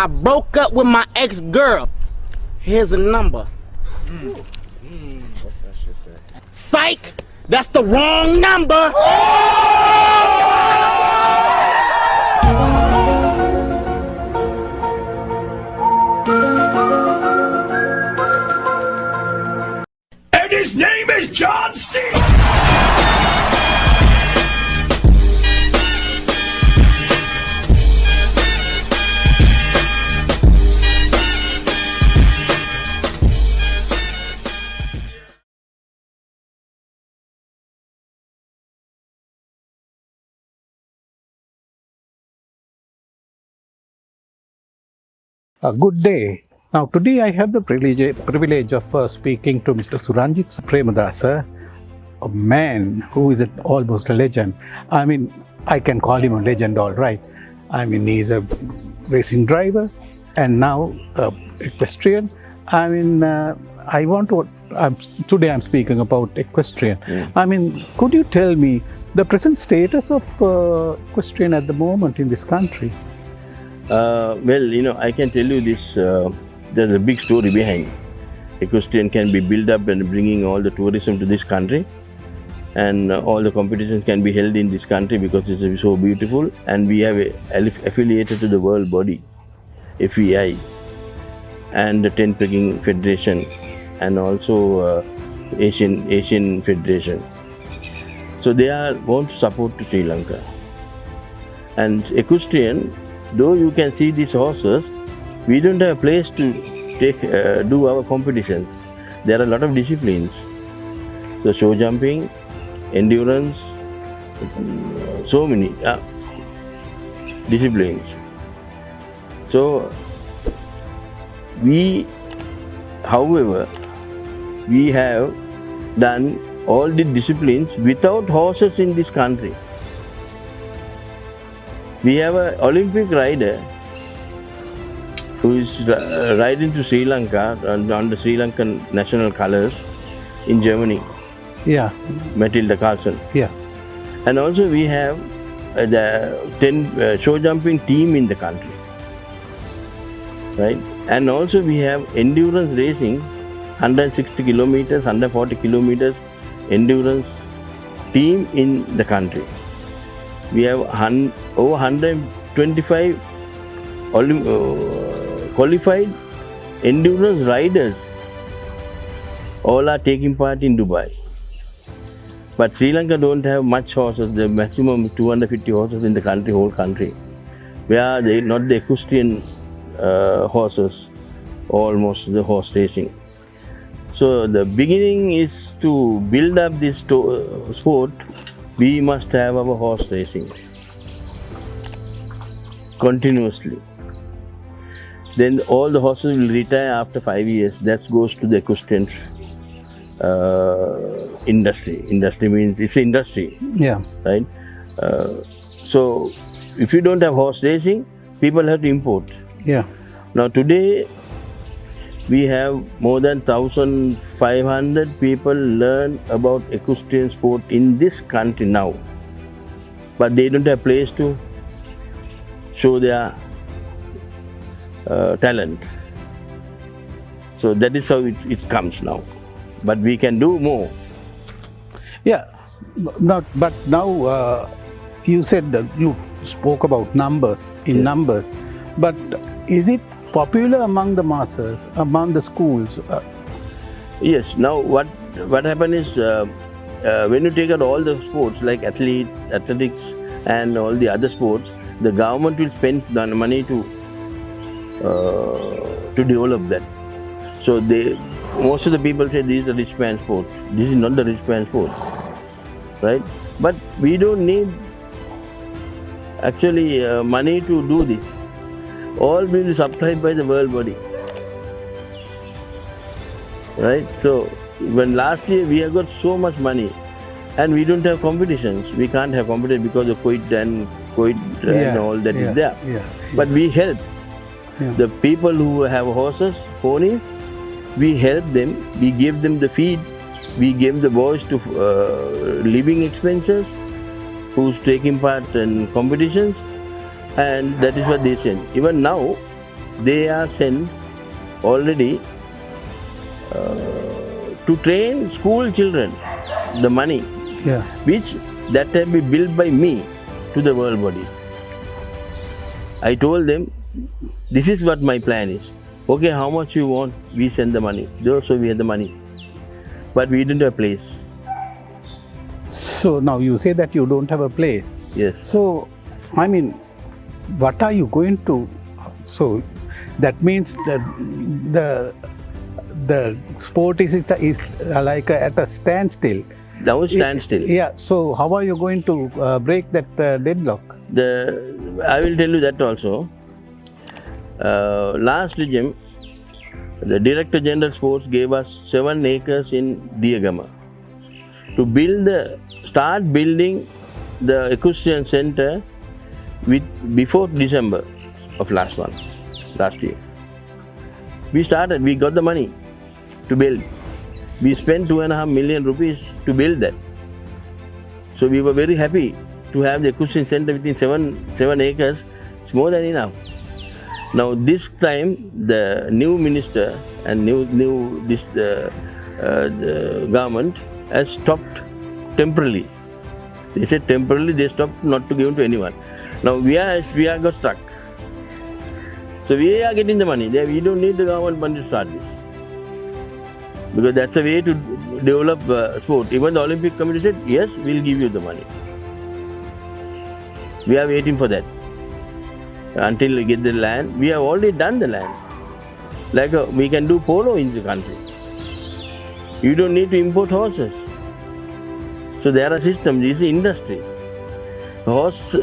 I broke up with my ex-girl. Here's a number. What's that shit say? Psych! That's the wrong number! And his name is John C. A good day. Now today I have the privilege of speaking to Mr. Suranjith Premadasa, a man who is almost a legend. I mean, I can call him a legend, all right. I mean, he's a racing driver and now equestrian. I mean, today I'm speaking about equestrian. I mean, could you tell me the present status of equestrian at the moment in this country? Well, you know, I can tell you this, there's a big story behind. Equestrian can be built up and bringing all the tourism to this country, and all the competitions can be held in this country because it's so beautiful, and we have affiliated to the world body, FEI, and the 10 Peking Federation, and also Asian Federation. So they are going to support to Sri Lanka. And equestrian, though you can see these horses, we don't have a place to do our competitions. There are a lot of disciplines. So show jumping, endurance, so many disciplines. So however, we have done all the disciplines without horses in this country. We have an Olympic rider who is riding to Sri Lanka on the Sri Lankan national colours in Germany. Yeah. Matilda Carlson. Yeah. And also we have the 10 show jumping team in the country. Right? And also we have endurance racing, 160 kilometers, 140 kilometers endurance team in the country. We have over 125 qualified endurance riders. All are taking part in Dubai. But Sri Lanka don't have much horses. The maximum 250 horses in the country, whole country. Where they not the equestrian horses, almost the horse racing. So the beginning is to build up this sport. We must have our horse racing continuously. Then all the horses will retire after 5 years. That goes to the equestrian industry. Industry means it's an industry. Yeah. Right? So if you don't have horse racing, people have to import. Yeah. Now today we have more than 1,500 people learn about equestrian sport in this country now. But they don't have place to show their talent. So that is how it comes now. But we can do more. Yeah. But now you said that you spoke about numbers, numbers. But is it popular among the masses, among the schools? Yes. Now what happened is when you take out all the sports like athletics and all the other sports, the government will spend the money to develop that. So most of the people say this is a rich man's sport. This is not the rich man's sport, right? But we don't need actually money to do this. All will be supplied by the world body, right? So when last year we have got so much money and we don't have competitions. We can't have competition because of COVID and all that is there. Yeah. But we help the people who have horses, ponies. We help them. We give them the feed. We give the boys to living expenses, who's taking part in competitions, and that is what they send. Even now, they are sent already to train school children, the money, Yeah. which that can be billed by me to the world body. I told them, this is what my plan is. Okay, how much you want? We send the money. So we have the money. But we didn't have a place. So now you say that you don't have a place. Yes. So, I mean, what are you going to? So that means that the sport is like at a standstill. Now stand still. Yeah. So how are you going to break that deadlock? I will tell you that also. Last regime, the Director General Sports gave us 7 acres in Diagama to start building the equestrian center before December of last year. We got the money to build. We spent 2.5 million rupees to build that. So we were very happy to have the equestrian center within 7 acres. It's more than enough. Now this time the new minister and the government has stopped temporarily. They said temporarily they stopped not to give to anyone. Now we got stuck. So we are getting the money. We don't need the government money to start this. Because that's a way to develop sport. Even the Olympic Committee said, yes, we'll give you the money. We are waiting for that. Until we get the land, we have already done the land. Like we can do polo in the country. You don't need to import horses. So there are systems. This is industry. Horse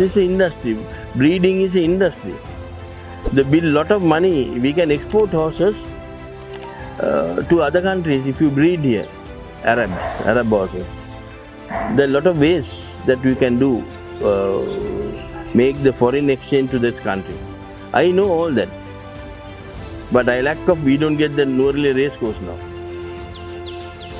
is an industry. Breeding is an industry. They build a lot of money. We can export horses to other countries if you breed here. Arab horses. There are a lot of ways that we can do. Make the foreign exchange to this country. I know all that. But we don't get the Norley race course now.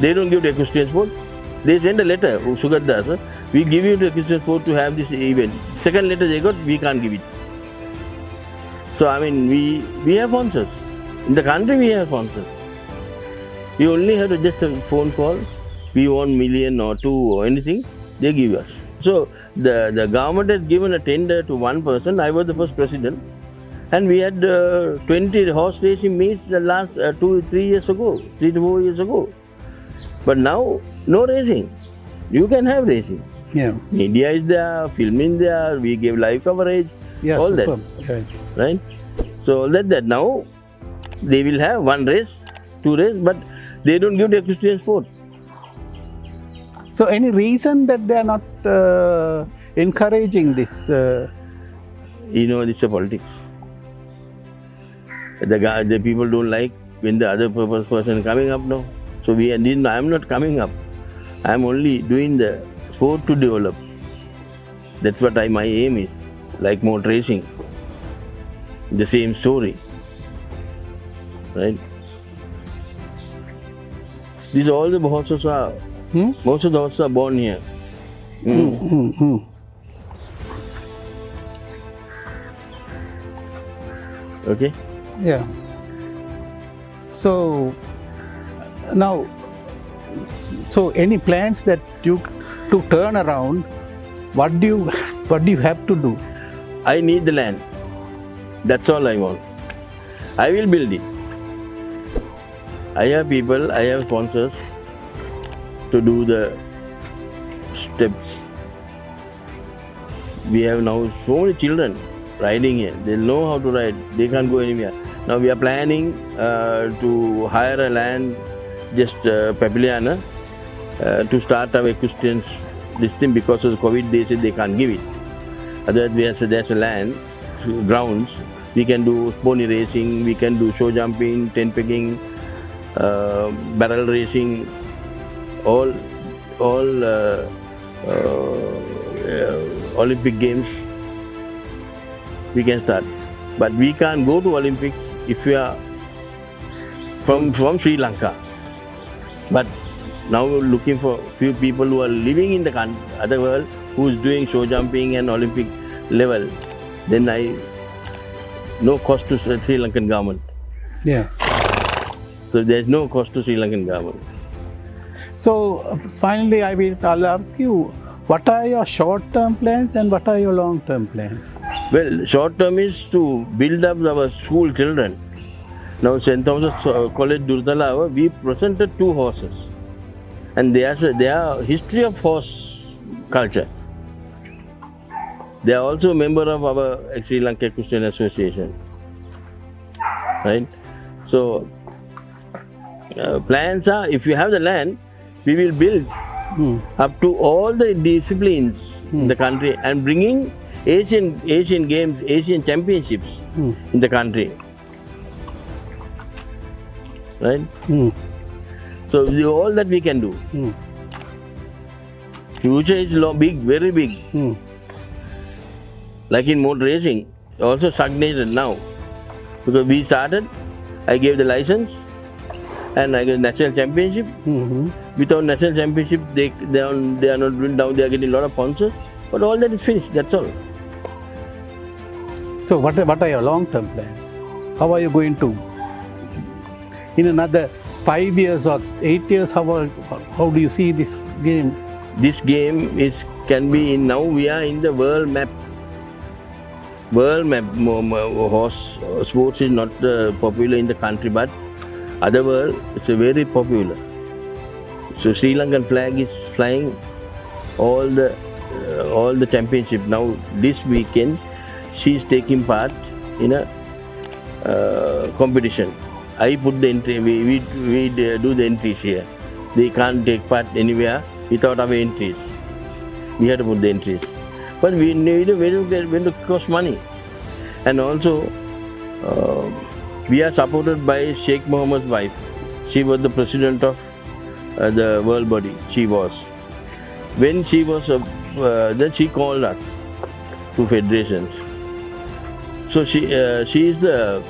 They don't give the equestrian sport. They send a letter, Sugaddas, we give you the equestrian sport to have this event. Second letter they got, we can't give it. So I mean, we have sponsors. In the country we have sponsors. You only have to just a phone call, we want million or 2 or anything, they give us. So the government has given a tender to one person. I was the first president, and we had 20 horse racing meets the last 3 to 4 years ago. But now, no racing. You can have racing. Yeah. Media is there, film is there, we give live coverage, Yeah. all Superb. that. Right. Right? So all that now, they will have 1 race, 2 races, but they don't give the equestrian sport. So any reason that they are not encouraging this? This is politics. The people don't like when the other person coming up now. So I am not coming up. I am only doing the sport to develop. That's what my aim is. Like more racing. The same story. Right? These all the horses are. Most of the horses are born here. Okay? Yeah. So now, any plans that you to turn around? What do you have to do? I need the land. That's all I want. I will build it. I have people, I have sponsors to do the steps. We have now so many children riding here. They know how to ride. They can't go anywhere. Now we are planning to hire a land just Papiliana to start our equestrian this thing. Because of the COVID, they said they can't give it. Otherwise, there's a land, grounds. We can do pony racing, we can do show jumping, tent pegging, barrel racing, all Olympic games. We can start. But we can't go to Olympics if we are from Sri Lanka. But now we're looking for few people who are living in the other world who is doing show jumping and Olympic level. Then no cost to Sri Lankan government. Yeah. So there's no cost to Sri Lankan government. So finally, I'll ask you, what are your short-term plans and what are your long-term plans? Well, short term is to build up our school children. Now, St. Thomas College Durtala, we presented 2 horses. And there's a history of horse culture. They are also a member of our Sri Lanka Equestrian Association. Right? So, plans are, if you have the land, we will build up to all the disciplines in the country and bringing Asian Games, Asian Championships in the country. Right? So, all that we can do. Future is big, very big. Like in motor racing, also stagnated now. Because we started, I gave the license and I got national championship. Without national championship, they are not doing now, they are getting a lot of sponsors. But all that is finished, that's all. So what are your long-term plans? How are you going to, in another 5 years or 8 years, how do you see this game? This game can be in, now we are in the world map. World map, horse sports is not popular in the country, but other world, it's very popular. So Sri Lankan flag is flying all the championship. Now this weekend, she is taking part in a competition. I put the entry, we do the entries here. They can't take part anywhere without our entries. We have to put the entries. But we need when to cost money. And also, we are supported by Sheikh Mohammed's wife. She was the president of the world body. She was. When she was, then she called us to federations. So she is the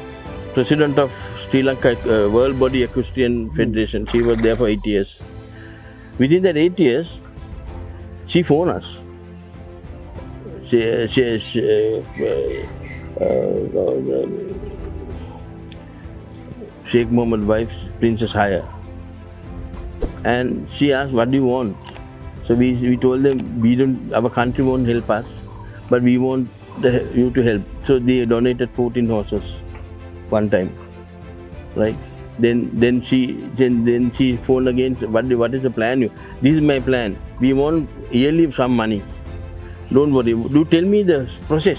president of Sri Lanka World Body Equestrian Federation. She was there for 8 years. Within that 8 years, she phoned us. Sheikh Mohammed's wife, Princess Haya. And she asked, what do you want? So we told them, our country won't help us, but we want you to help. So they donated 14 horses one time. Right? Then she phoned again, what is the plan? This is my plan. We want yearly some money. Don't worry. Do tell me the process.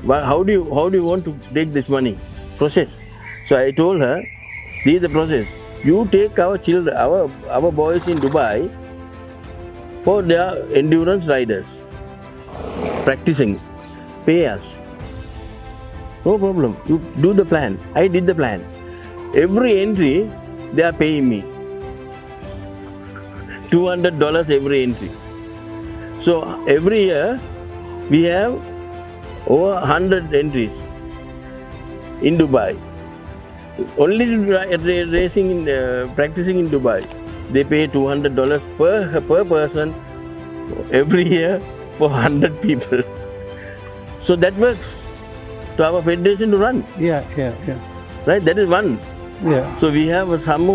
How do you want to take this money? Process. So I told her, this is the process. You take our children, our boys in Dubai for their endurance riders, practicing. Pay us. No problem. You do the plan. I did the plan. Every entry, they are paying me $200 every entry. So every year, we have over 100 entries in Dubai. Only racing practicing in Dubai, they pay $200 per person every year for 100 people. So that works to our federation to run. Yeah. Right, that is one. Yeah. So we have some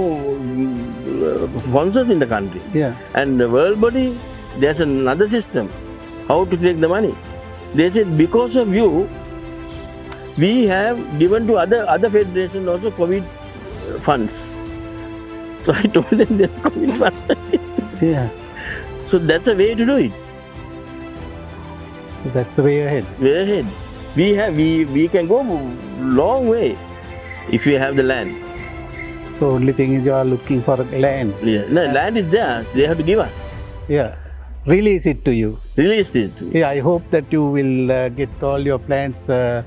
sponsors in the country. Yeah. And the world body, there's another system. How to take the money? They said, because of you, we have given to other federations also COVID funds. So I told them there's COVID funds. Yeah. So that's a way to do it. So that's the way ahead. Way ahead. We can go long way if we have the land. So only thing is you are looking for land. Yeah. No, land is there. They have to give us. Yeah. Release it to you. Release it. Yeah, I hope that you will get all your plans in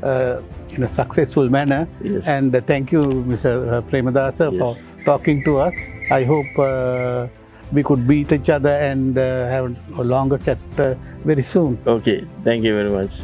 a successful manner. Yes. And thank you, Mr. Premadasa, Yes. for talking to us. I hope we could meet each other and have a longer chat very soon. Okay. Thank you very much.